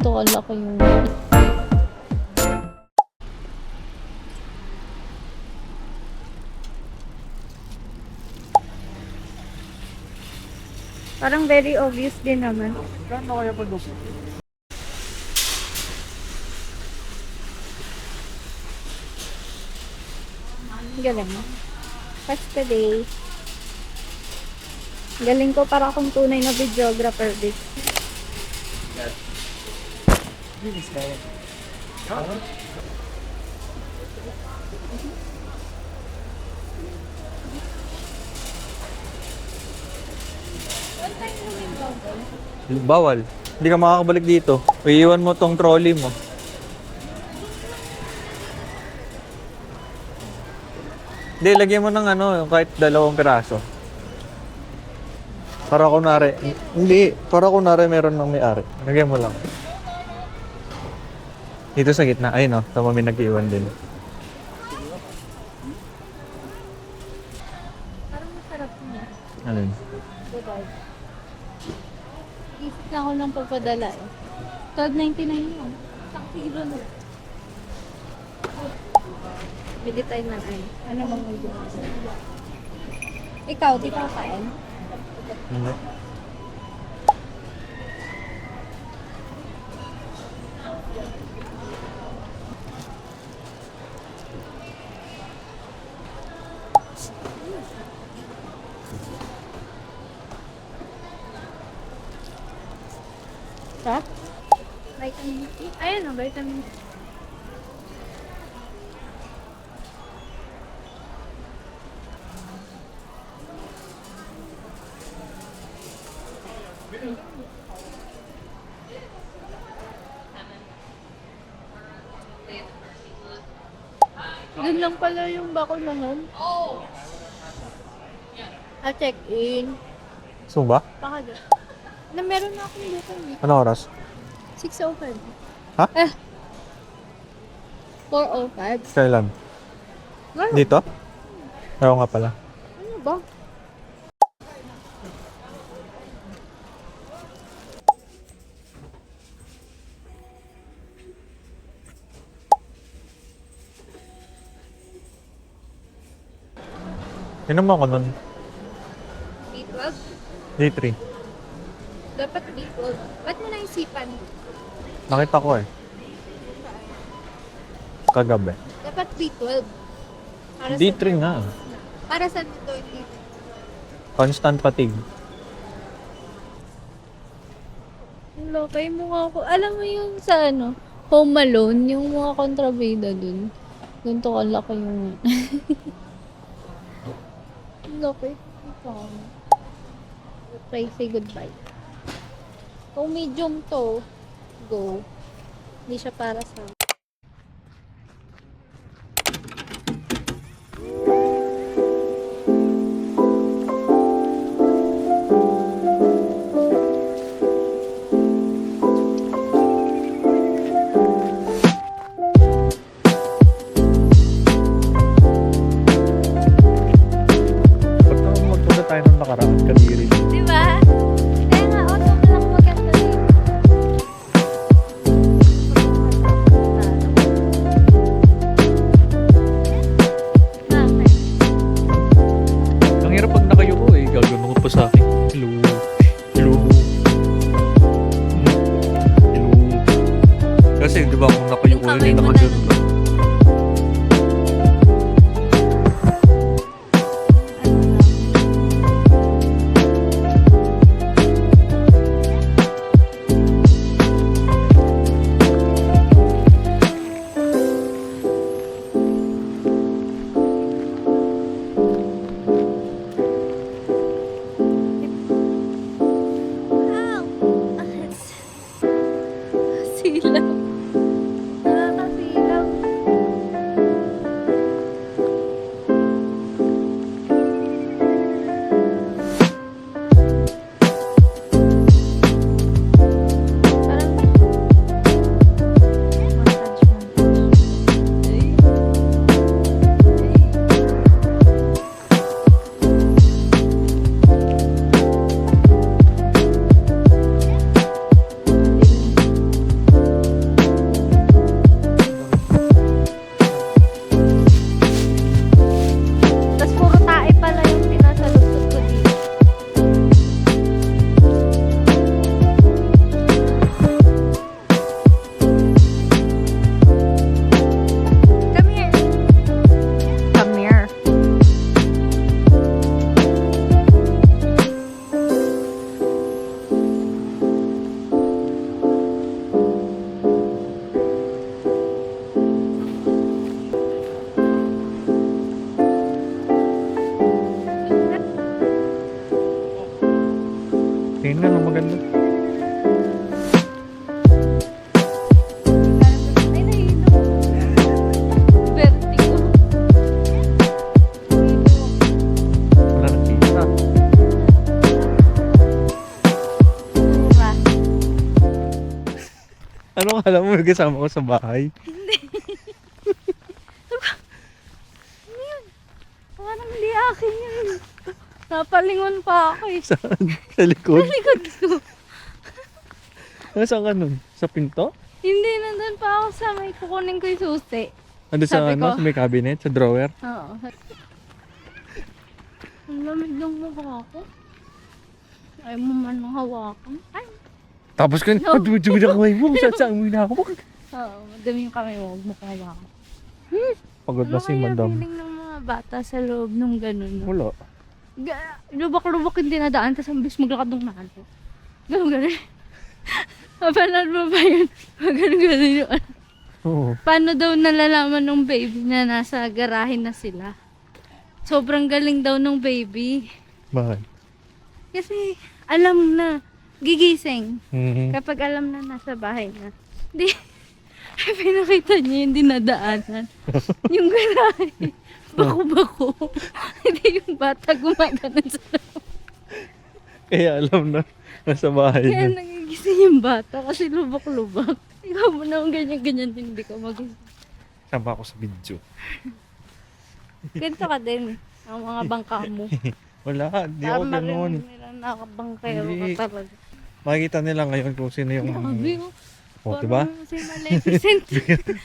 Ganito kalaki yung... Parang very obvious din naman. Gano'n kaya pag gusto? Galing mo. Catch today. Galing ko para akong tunay na videographer, bitch. Bilis kaya. Bawal. Hindi ka makakabalik dito. Iiwan mo tong trolley mo. Hindi, lagyan mo ng ano, kahit 2 piraso. Para kunwari, hindi, para kunwari meron ng may-ari. Lagyan mo lang. Dito sa gitna, ayun o, tama may nag-iwan din. Parang masarap niya. Alin? Diba? Isip na ako ng pagpadala eh. 12.99 yun. Isang kilo na. Bili tayo na ay. Ano bang may dito? Ikaw, di pa kain? Hindi. Sarap? Vitamin C? Ayan o, vitamin C. Doon lang pala yung bakunahan. Check-in. So ba? Baka doon. Na meron na akong booking eh. Ano oras? 6:05. Ha? 4:05. Kailan? Ano? Dito? Oo nga pala. Ano ba? Inom ako nun. B12? D3. Dapat B12. Ba't mo naisipan? Nakita ko eh. Kagabi. Dapat B12. Para D3 sa nga. Para sa ito, hindi. Constant fatigue. Lokay mo nga ako. Alam mo yung sa ano, Home Alone, yung mga kontrabida dun. Ganito kalaki yung... Lokay. Okay, say goodbye. Kung medium to, go. Hindi siya para sa... Ba't naman magpunta tayo ng nakaraan kadiri? Di ba? Kaya nga, auto na lang maganda dito. Bakit? Ang hirap pag nakayuko eh. Gagano pa sa akin. Hello. Hello. Hello. Kasi di ba kung nakayuko Yung hindi kamay mo nakagano na- lang. Di Ayun na lang maganda. Ay, nahihilo. Vertigo. Wala nang kita. Diba? Ano kala mo may kasama ko sa bahay? Parang hindi akin yun. Napalingon pa ako eh. Saan? Sa likod? Likod ko. Nasaan ka nun? Sa pinto? Hindi, nandun pa ako sa may kukunin ko yung susi. Ano sa Sabi ano? ko. Sa may cabinet? Sa drawer? Oo. Ang lamig ng mukha ko. Ay mo man ang hawakan. Ay! Tapos ka na, dumi na kamay mo. Saan mo na ako? Oo, madami yung kamay mo. Huwag mo ko hawakan. Pagod na Ano si kaya madam. feeling ng mga bata sa loob nung ganun? No? Wala. Lubak-lubak yung dinadaan, tapos ang bilis maglakad ng nalo. Ganun. Mapanood mo ba yun? Ganun yun. Oo. Paano daw nalalaman ng baby na nasa garahe na sila? Sobrang galing daw ng baby. Bakit? Kasi alam na, gigising. Mhm. Kapag alam na nasa bahay na. Di, pinakita niya yung dinadaanan. Yung garahe. Bako-bako. Hindi yung bata gumagana sa loob. Kaya alam na. Nasa bahay Kaya na. nagigising yung bata kasi lubak-lubak. Ikaw mo naman ganyan-ganyan din, hindi ka magising. Sama ako sa video. Ganito ka din, ang mga bangka mo. Wala, di ako ganun. nila nakabangkero Hindi. ka talaga. Makikita nila ngayon kung sino yung... Grabe oh. O, diba? Parang si Maleficent.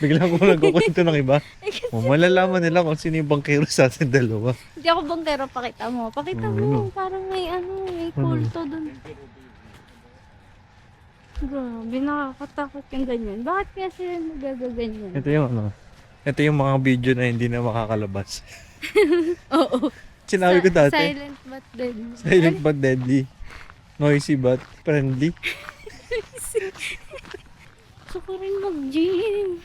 Biglang ko nagkukwento ng iba. Eh, kasi O, malalaman nila kung sino yung bangkero sa atin dalawa. Hindi ako bangkero, pakita mo. Pakita mo, parang may may kulto dun. Grabe, nakakatakot yung ganyan. Bakit kaya sila nagagaganyan? Ito yung ano. Ito yung mga video na hindi na makakalabas. Oo. Sinabi ko dati. Silent but deadly. Silent but deadly. Noisy but friendly. Gusto ko rin mag-gym.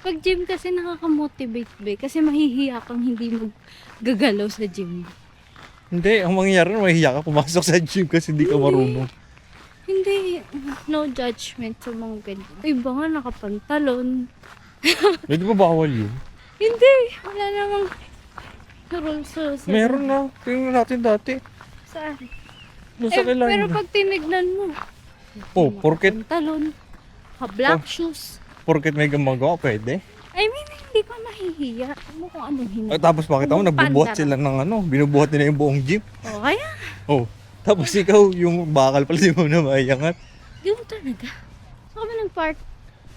Pag-gym kasi nakaka-motivate be. Kasi mahihiya kang hindi maggagalaw sa gym. Hindi, ang mangyayari na mahihiya ka pumasok sa gym kasi hindi ka marunong. Hindi, no judgment sa mga ganyan. Iba nga nakapantalon. Hindi ba bawal yun? Hindi, wala namang rules sa Meron na. Tingnan natin dati. Saan? Doon sa kailangan. Pero pag tinignan mo, Oh, porket pantalon, black shoes. may gumagawa, pwede. I mean, hindi ka mahihiya. Alam mo kung anong hindi. At tapos bakit ako nagbubuhat sila ng ano, binubuhat nila yung buong gym. O, kaya, Oh, tapos ikaw yung bakal pala di mo na maiangat. yun talaga. Saan kami nag-park?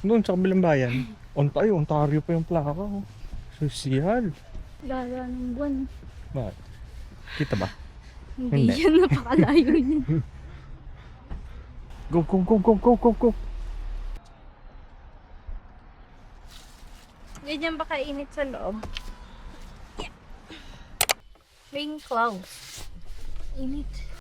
Doon sa kabilang bayan. Ontario pa yung plaka ko. Sosyal. Gala ng buwan. Bakit? Kita ba? Hindi Hindi. yan, napakalayo niyan. Go, go, go, go, go, go, go. Ganyan ba kainit sa loob? Yeah. Rain clouds. Init.